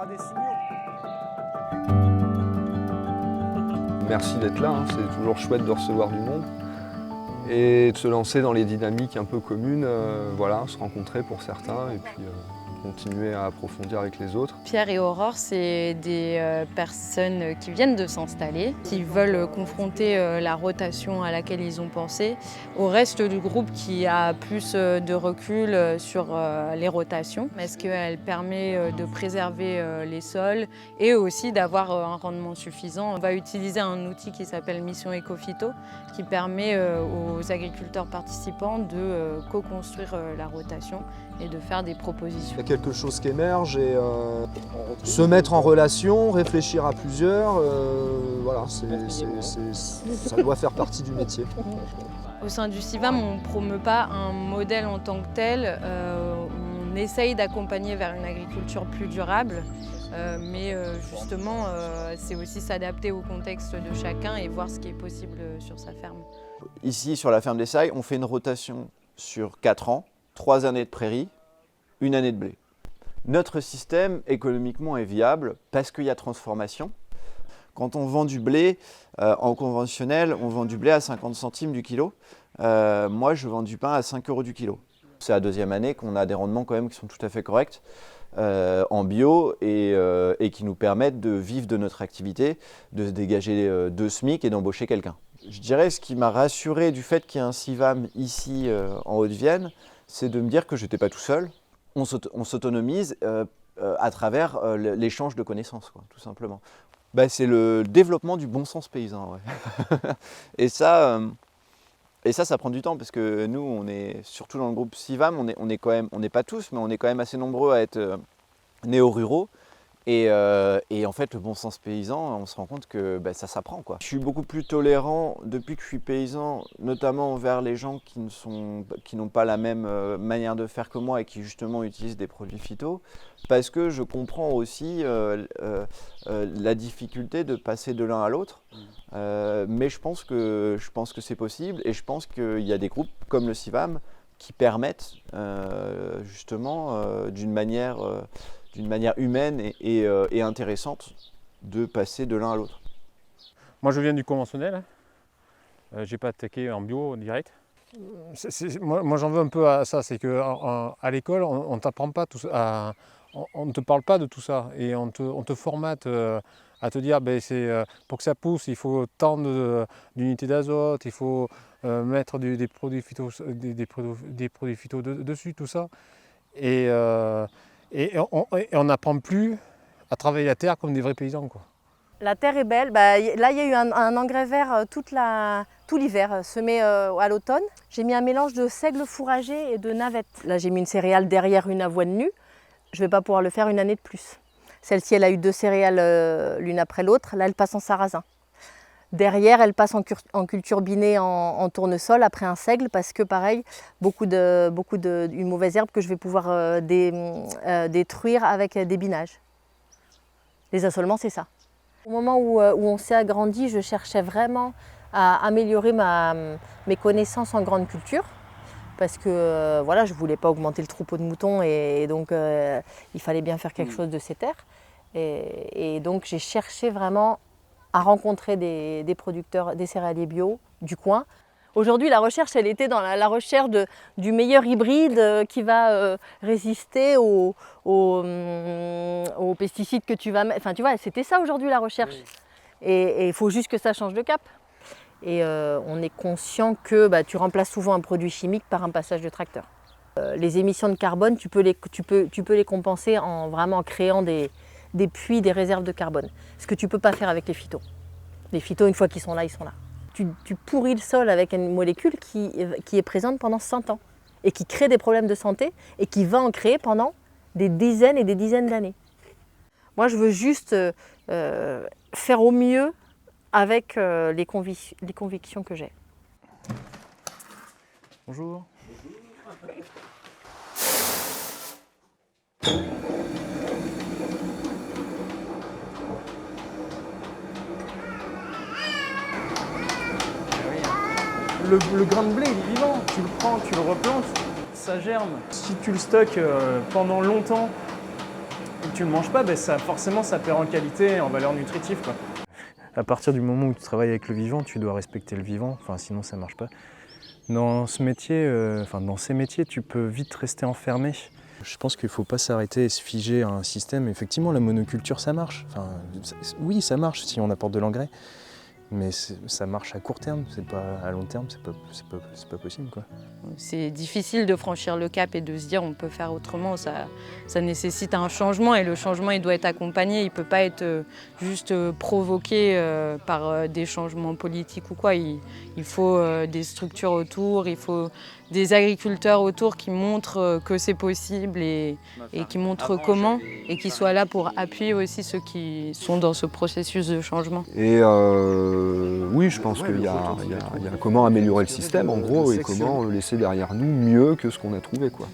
des signaux. Merci d'être là, c'est toujours chouette de recevoir du monde et de se lancer dans les dynamiques un peu communes, voilà, se rencontrer pour certains et puis continuer à approfondir avec les autres. Pierre et Aurore, c'est des personnes qui viennent de s'installer, qui veulent confronter la rotation à laquelle ils ont pensé au reste du groupe qui a plus de recul sur les rotations. Est-ce qu'elle permet de préserver les sols et aussi d'avoir un rendement suffisant? On va utiliser un outil qui s'appelle Mission Ecophyto qui permet aux agriculteurs participants de co-construire la rotation et de faire des propositions. Il y a quelque chose qui émerge et se mettre en relation, réfléchir à plusieurs, voilà, ça doit faire partie du métier. Au sein du CIVAM, on ne promeut pas un modèle en tant que tel, on essaye d'accompagner vers une agriculture plus durable, mais justement c'est aussi s'adapter au contexte de chacun et voir ce qui est possible sur sa ferme. Ici, sur la ferme des Sailles, on fait une rotation sur 4 ans, 3 années de prairie, 1 année de blé. Notre système économiquement est viable parce qu'il y a transformation. Quand on vend du blé en conventionnel, on vend du blé à 50 centimes du kilo. Moi, je vends du pain à 5 € du kilo. C'est la 2e année qu'on a des rendements quand même qui sont tout à fait corrects en bio et qui nous permettent de vivre de notre activité, de se dégager 2 SMIC et d'embaucher quelqu'un. Je dirais ce qui m'a rassuré du fait qu'il y ait un CIVAM ici en Haute-Vienne, c'est de me dire que je n'étais pas tout seul. On s'autonomise à travers l'échange de connaissances, quoi, tout simplement. C'est le développement du bon sens paysan. Ouais. Et ça, ça prend du temps parce que nous, on est surtout dans le groupe CIVAM, on n'est pas tous, mais on est quand même assez nombreux à être néo-ruraux. Et en fait, le bon sens paysan, on se rend compte que ça s'apprend, quoi. Je suis beaucoup plus tolérant depuis que je suis paysan, notamment envers les gens qui n'ont pas la même manière de faire que moi et qui justement utilisent des produits phyto, parce que je comprends aussi la difficulté de passer de l'un à l'autre. Mais je pense que c'est possible et je pense qu'il y a des groupes comme le CIVAM qui permettent justement d'une manière humaine et intéressante de passer de l'un à l'autre. Moi je viens du conventionnel, j'ai pas attaqué en bio direct. Moi j'en veux un peu à ça, c'est qu'à l'école on t'apprend pas tout ça, on ne te parle pas de tout ça et on te formate à te dire pour que ça pousse il faut tant d'unités d'azote, il faut mettre des produits phyto, des produits phyto dessus, tout ça. Et on n'apprend plus à travailler la terre comme des vrais paysans, quoi. La terre est belle. Là, il y a eu un engrais vert tout l'hiver, semé à l'automne. J'ai mis un mélange de seigle fourragé et de navette. Là, j'ai mis une céréale derrière une avoine nue. Je ne vais pas pouvoir le faire une année de plus. Celle-ci, elle a eu 2 céréales l'une après l'autre. Là, elle passe en sarrasin. Derrière, elle passe en culture binée en tournesol après un seigle parce que pareil, une mauvaise herbe que je vais pouvoir détruire avec des binages. Les assolements, c'est ça. Au moment où on s'est agrandi, je cherchais vraiment à améliorer mes connaissances en grande culture parce que voilà, je ne voulais pas augmenter le troupeau de moutons et donc il fallait bien faire quelque chose de ces terres. Et donc j'ai cherché vraiment à rencontrer des producteurs, des céréaliers bio du coin. Aujourd'hui, la recherche, elle était dans la recherche du meilleur hybride qui va résister aux pesticides que tu vas mettre. Enfin, tu vois, c'était ça aujourd'hui la recherche. Oui. Et il faut juste que ça change de cap. Et on est conscient que tu remplaces souvent un produit chimique par un passage de tracteur. Les émissions de carbone, tu peux les compenser en vraiment créant des puits, des réserves de carbone. Ce que tu ne peux pas faire avec les phytos. Les phytos, une fois qu'ils sont là, ils sont là. Tu pourris le sol avec une molécule qui est présente pendant 100 ans et qui crée des problèmes de santé et qui va en créer pendant des dizaines et des dizaines d'années. Moi, je veux juste faire au mieux avec les convictions que j'ai. Bonjour. Le grain de blé, il est vivant. Tu le prends, tu le replantes, ça germe. Si tu le stockes pendant longtemps et que tu ne manges pas, forcément ça perd en qualité et en valeur nutritive, quoi. À partir du moment où tu travailles avec le vivant, tu dois respecter le vivant, sinon ça ne marche pas. Dans ce métier, dans ces métiers, tu peux vite rester enfermé. Je pense qu'il ne faut pas s'arrêter et se figer à un système. Effectivement, la monoculture, ça marche. Oui, ça marche si on apporte de l'engrais, mais ça marche à court terme, c'est pas à long terme, c'est pas possible, quoi. C'est difficile de franchir le cap et de se dire on peut faire autrement, ça nécessite un changement et le changement il doit être accompagné, il ne peut pas être juste provoqué par des changements politiques ou quoi. Il faut des structures autour, il faut des agriculteurs autour qui montrent que c'est possible et qui montrent comment et qui soient là pour appuyer aussi ceux qui sont dans ce processus de changement. Et oui, je pense qu'il y a comment améliorer le système en gros et comment le laisser derrière nous mieux que ce qu'on a trouvé, quoi.